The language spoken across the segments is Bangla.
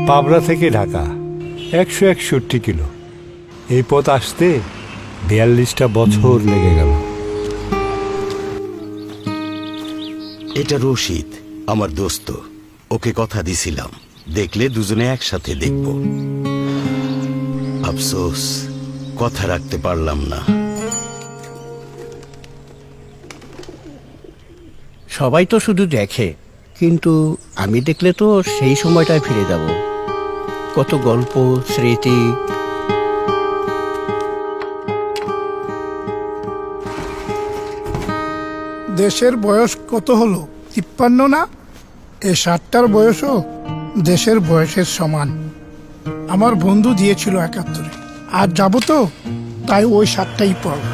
পাবনা থেকে ঢাকা 161 কিলো। এই পথ আসতে 42টা বছর লেগে গেল। এটা রশিদ, আমার দোস্ত। ওকে কথা দিছিলাম, দেখলে দুজনে একসাথে দেখব। আফসোস, কথা রাখতে পারলাম না। সবাই তো শুধু দেখে, কিন্তু আমি দেখলে তো সেই সময়টায় ফিরে যাব। কত গল্প, স্মৃতি। দেশের বয়স কত হলো? 53 না? এই 60টার বয়সও দেশের বয়সের সমান। আমার বন্ধু দিয়েছিল 71-এ। আর যাবো তো, তাই ওই 60টাই পড়ব।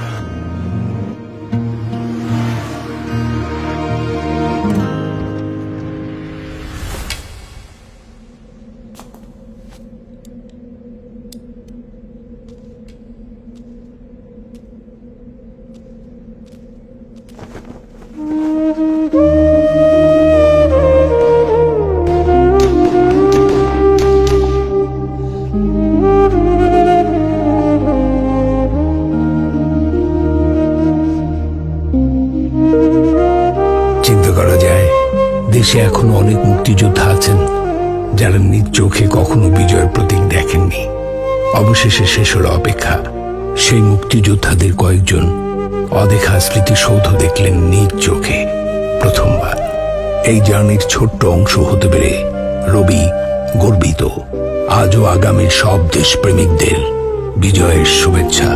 চিন্তা করা যায়, দেশে এখনো অনেক মুক্তিযোদ্ধা আছেন যারা নিজ চোখে কখনো বিজয়ের প্রতীক দেখেননি। অবশেষে শেষ হলো অপেক্ষা। সেই মুক্তিযোদ্ধাদের কয়েকজন অদেখা স্মৃতিসৌধ দেখলেন নিজ চোখে প্রথমবার। এই জার্নির ছোট্ট অংশ হতে পেরে রবি গর্বিত। আজও আগামীর সব দেশপ্রেমিকদের বিজয়ের শুভেচ্ছা।